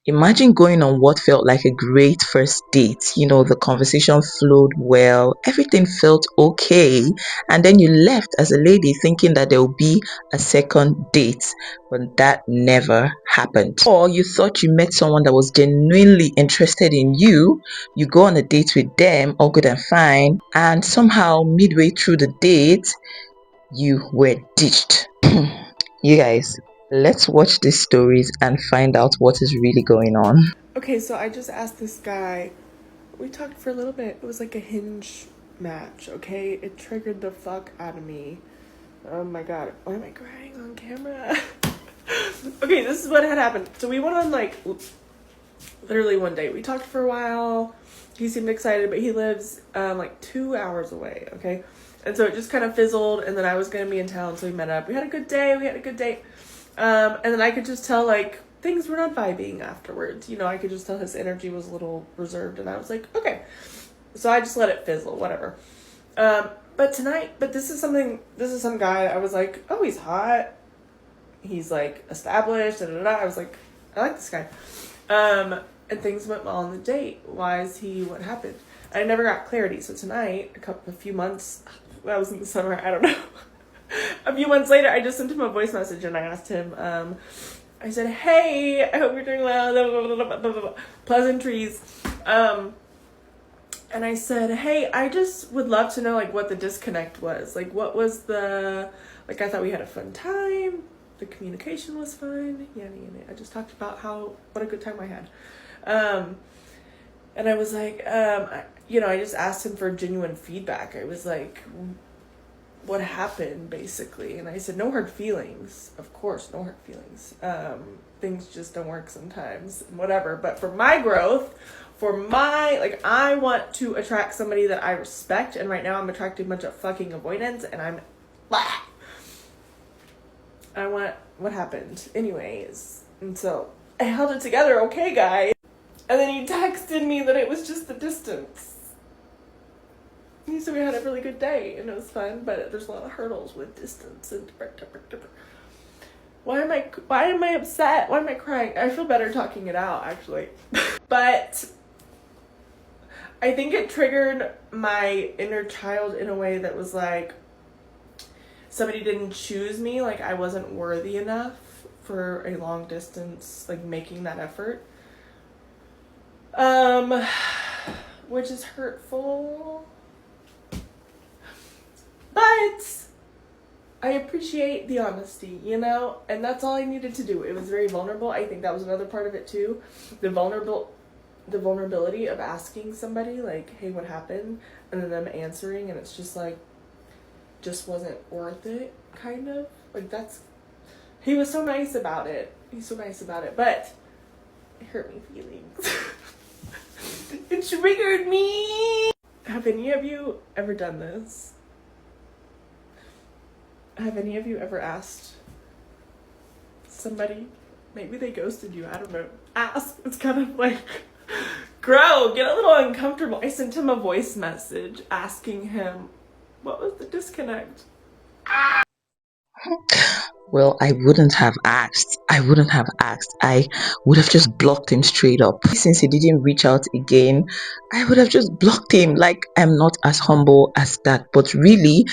Imagine going on what felt like a great first date. The conversation flowed well, everything felt okay, and then you left as a lady thinking that there will be a second date, but that never happened. Or you thought you met someone that was genuinely interested in you, you go on a date with them, all good and fine, and somehow midway through the date, you were ditched. You guys, let's watch these stories and find out what is really going on. Okay, so I just asked this guy. We talked for a little bit. It was like a Hinge match, okay? It triggered the fuck out of me. Oh my god. Why am I crying on camera? Okay, this is what had happened. So we went on literally one day. We talked for a while. He seemed excited, but he lives like 2 hours away, okay? And so it just kind of fizzled, and then I was gonna be in town, so we met up. We had a good day. And then I could just tell, like, things were not vibing afterwards. I could just tell his energy was a little reserved, and I was like, okay. So I just let it fizzle, whatever. But this is some guy, I was like, oh, he's hot. He's, like, established, da-da-da. I was like, I like this guy. And things went well on the date. Why is he, what happened? I never got clarity. So tonight, a few months, that was in the summer, I don't know. A few months later, I just sent him a voice message and I asked him, I said, hey, I hope you're doing well, blah, blah, blah, blah, pleasantries. And I said, hey, I just would love to know, like, what the disconnect was. Like, what was I thought we had a fun time. The communication was fine. Yeah. I just talked about what a good time I had. And I was like, I just asked him for genuine feedback. I was like, what happened, basically? And I said, no hard feelings. Of course, no hard feelings. Things just don't work sometimes, whatever. But for my growth, I want to attract somebody that I respect, and right now I'm attracting a bunch of fucking avoidance, and what happened? Anyways. And so, I held it together, okay, guys? And then he texted me that it was just the distance. He said we had a really good day and it was fun, but there's a lot of hurdles with distance and why am I upset? Why am I crying? I feel better talking it out, actually. But I think it triggered my inner child in a way that was like, somebody didn't choose me, like I wasn't worthy enough for a long distance, like making that effort. Which is hurtful. But I appreciate the honesty, and that's all I needed to do. It was very vulnerable. I think that was another part of it too. The vulnerability of asking somebody, like, hey, what happened? And then them answering, and it's just like, just wasn't worth it, kind of. Like, he was so nice about it. But it hurt me feelings. It triggered me. Have any of you ever done this? Have any of you ever asked somebody, maybe they ghosted you, I don't know, ask? It's kind of like, grow, get a little uncomfortable. I sent him a voice message asking him, what was the disconnect? Well, I wouldn't have asked. I would have just blocked him straight up. Since he didn't reach out again, I would have just blocked him. Like, I'm not as humble as that. But really,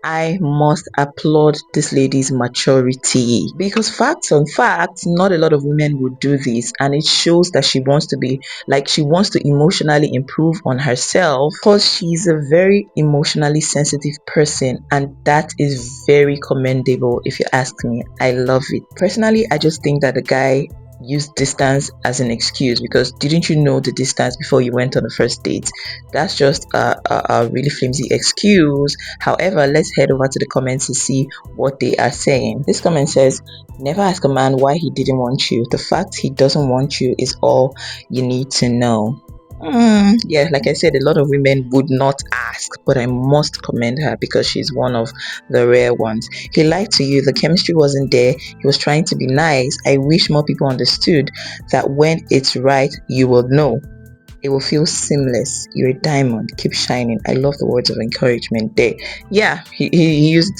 I must applaud this lady's maturity, because facts on facts, not a lot of women would do this, and it shows that she wants to emotionally improve on herself, because she's a very emotionally sensitive person, and that is very commendable if you ask me. I love it. Personally, I just think that the guy use distance as an excuse, because didn't you know the distance before you went on the first date? That's just a really flimsy excuse. However, let's head over to the comments to see what they are saying. This comment says, never ask a man why he didn't want you. The fact he doesn't want you is all you need to know. Yeah, like I said, a lot of women would not ask, but I must commend her because she's one of the rare ones. He lied to you, the chemistry wasn't there, he was trying to be nice. I wish more people understood that when it's right, you will know. It will feel seamless. You're a diamond, keep shining. I love the words of encouragement there. Yeah, he used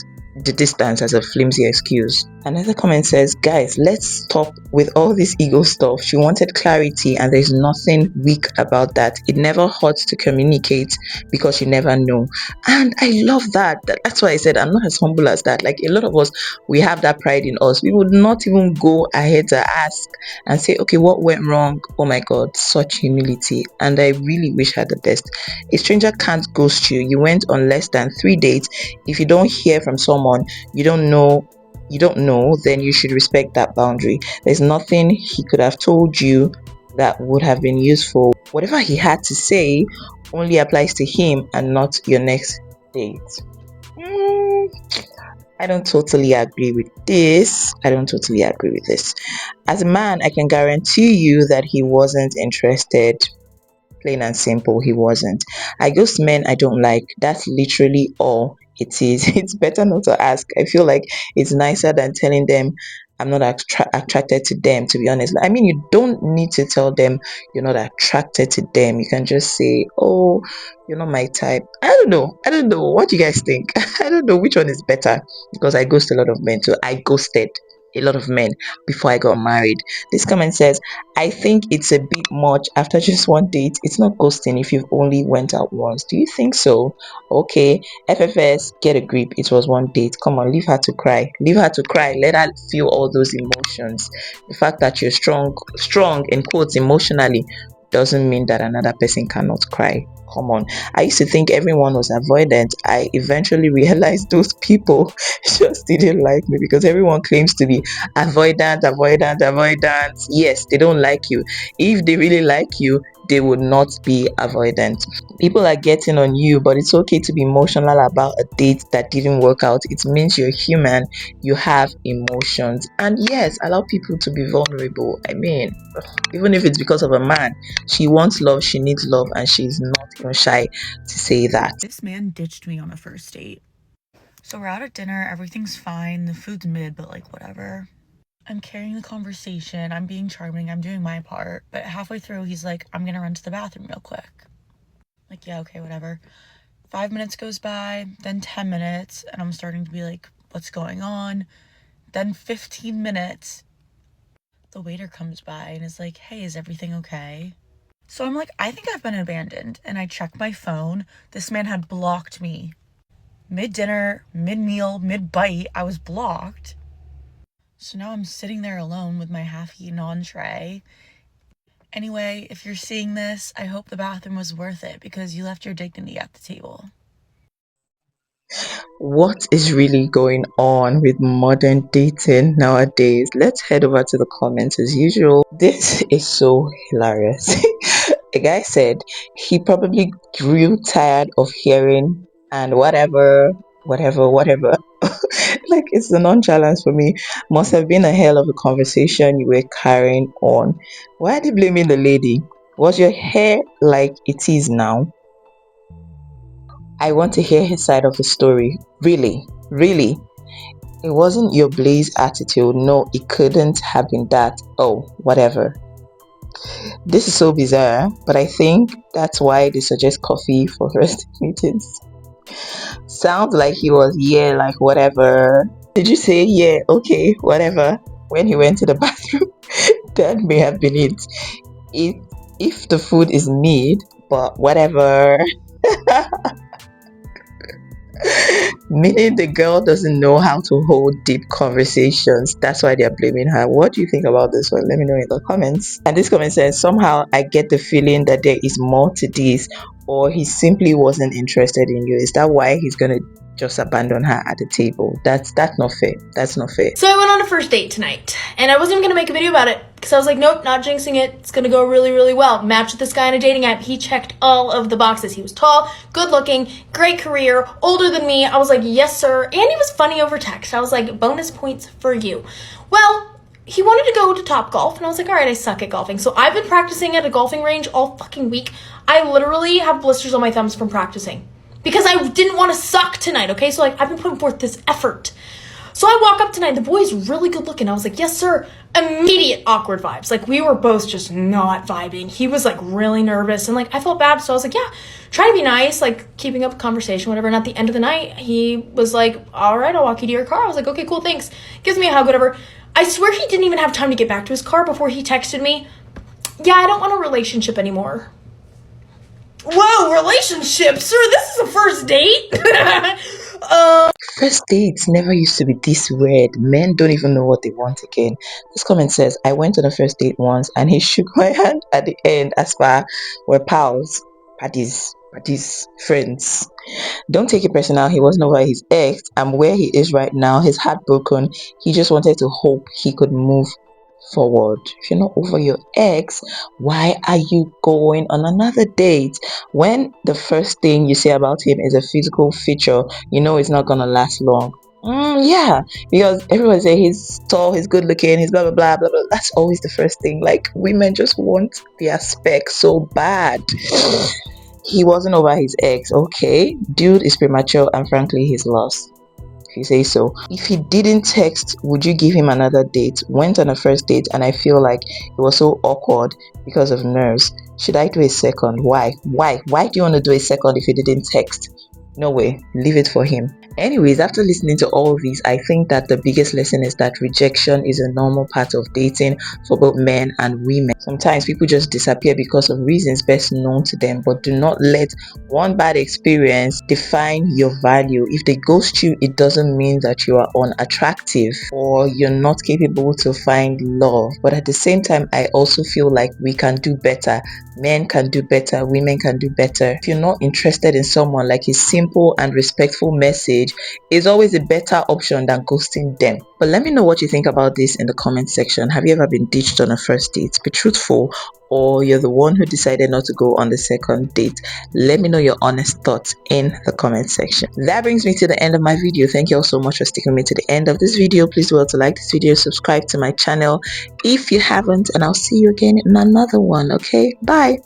the distance as a flimsy excuse. Another comment says, guys, let's stop with all this ego stuff. She wanted clarity, and there's nothing weak about that. It never hurts to communicate because you never know. And I love that. That's why I said I'm not as humble as that. Like a lot of us, we have that pride in us. We would not even go ahead to ask and say, okay, what went wrong? Oh my God, such humility. And I really wish her the best. A stranger can't ghost you. You went on less than 3 dates. If you don't hear from someone, you don't know, then you should respect that boundary. There's nothing he could have told you that would have been useful. Whatever he had to say only applies to him and not your next date. I don't totally agree with this. As a man, I can guarantee you that he wasn't interested. Plain and simple, he wasn't. I ghost men I don't like. That's literally all it is. It's better not to ask. I feel like it's nicer than telling them I'm not attracted to them, to be honest. I mean, you don't need to tell them you're not attracted to them. You can just say, oh, you're not my type. I don't know. What do you guys think? I don't know which one is better, because I ghost a lot of men too. I ghosted a lot of men before I got married. This comment says, I think it's a bit much after just one date. It's not ghosting if you've only went out once. Do you think so? Okay, FFS, get a grip. It was one date. Come on, leave her to cry. Let her feel all those emotions. The fact that you're strong in quotes emotionally doesn't mean that another person cannot cry. Come on. I used to think everyone was avoidant. I eventually realized those people just didn't like me, because everyone claims to be avoidant. Yes, they don't like you. If they really like you, they would not be avoidant. People are getting on you, but it's okay to be emotional about a date that didn't work out. It means you're human, you have emotions, and yes, allow people to be vulnerable. I mean, even if it's because of a man, she wants love, she needs love, and she's not even shy to say that. This man ditched me on a first date. So we're out at dinner, everything's fine, the food's mid, but like whatever. I'm carrying the conversation, I'm being charming, I'm doing my part, but halfway through he's like, I'm gonna run to the bathroom real quick. Like, yeah, okay, whatever. 5 minutes goes by, then 10 minutes, and I'm starting to be like, what's going on? Then 15 minutes, the waiter comes by and is like, hey, is everything okay? So I'm like, I think I've been abandoned, and I check my phone. This man had blocked me. Mid-dinner, mid-meal, mid-bite, I was blocked. So now I'm sitting there alone with my half-eaten entree. Anyway, if you're seeing this, I hope the bathroom was worth it, because you left your dignity at the table. What is really going on with modern dating nowadays? Let's head over to the comments as usual. This is so hilarious. A guy said he probably grew tired of hearing and whatever. Like, it's a nonchalance for me. Must have been a hell of a conversation you were carrying on. Why are they blaming the lady? Was your hair like it is now? I want to hear his side of the story. Really? It wasn't your blaze attitude. No, it couldn't have been that. Oh, whatever. This is so bizarre, but I think that's why they suggest coffee for first meetings. Sounds like he was, yeah, like whatever. Did you say, yeah, okay, whatever, when he went to the bathroom? That may have been it. If the food is mid, but whatever. Meaning the girl doesn't know how to hold deep conversations. That's why they're blaming her. What do you think about this one? Let me know in the comments. And this comment says, somehow I get the feeling that there is more to this, or he simply wasn't interested in you. Is that why he's gonna just abandon her at the table? That's not fair. So I went on a first date tonight, and I wasn't even gonna make a video about it, because I was like, nope, not jinxing it. It's gonna go really, really well. Matched with this guy on a dating app. He checked all of the boxes. He was tall, good looking, great career, older than me. I was like, yes, sir. And he was funny over text. I was like, bonus points for you. Well, he wanted to go to Topgolf, and I was like, all right, I suck at golfing. So I've been practicing at a golfing range all fucking week. I literally have blisters on my thumbs from practicing, because I didn't want to suck tonight, okay? So like, I've been putting forth this effort. So I walk up tonight, the boy's really good looking. I was like, yes, sir. Immediate awkward vibes. Like, we were both just not vibing. He was like really nervous and like I felt bad. So I was like, yeah, try to be nice, like keeping up a conversation, whatever. And at the end of the night, he was like, all right, I'll walk you to your car. I was like, okay, cool, thanks. Gives me a hug, whatever. I swear he didn't even have time to get back to his car before he texted me, yeah, I don't want a relationship anymore. Whoa, relationship? Sir, this is a first date? First dates never used to be this weird. Men don't even know what they want again. This comment says, I went on a first date once and he shook my hand at the end as far we're pals, buddies, friends. Don't take it personal. He wasn't over his ex, and where he is right now, he's heartbroken. He just wanted to hope he could move forward. If you're not over your ex, why are you going on another date? When the first thing you say about him is a physical feature, you know it's not gonna last long. Yeah, because everyone say he's tall, he's good looking, he's blah blah blah blah blah. That's always the first thing. Like, women just want their spec so bad. He wasn't over his ex. Okay, dude is premature and frankly he's lost, if you say so. If he didn't text, would you give him another date? Went on a first date and I feel like it was so awkward because of nerves. Should I do a second? Why do you want to do a second if he didn't text? No way, leave it for him. Anyways, after listening to all these, I think that the biggest lesson is that rejection is a normal part of dating for both men and women. Sometimes people just disappear because of reasons best known to them, but do not let one bad experience define your value. If they ghost you, it doesn't mean that you are unattractive or you're not capable to find love. But at the same time, I also feel like we can do better. Men can do better, women can do better. If you're not interested in someone, like his simple and respectful message is always a better option than ghosting them. But let me know what you think about this in the comment section. Have you ever been ditched on a first date? Be truthful, or you're the one who decided not to go on the second date. Let me know your honest thoughts in the comment section. That brings me to the end of my video. Thank you all so much for sticking with me to the end of this video. Please do well to like this video, subscribe to my channel if you haven't, and I'll see you again in another one. Okay, bye.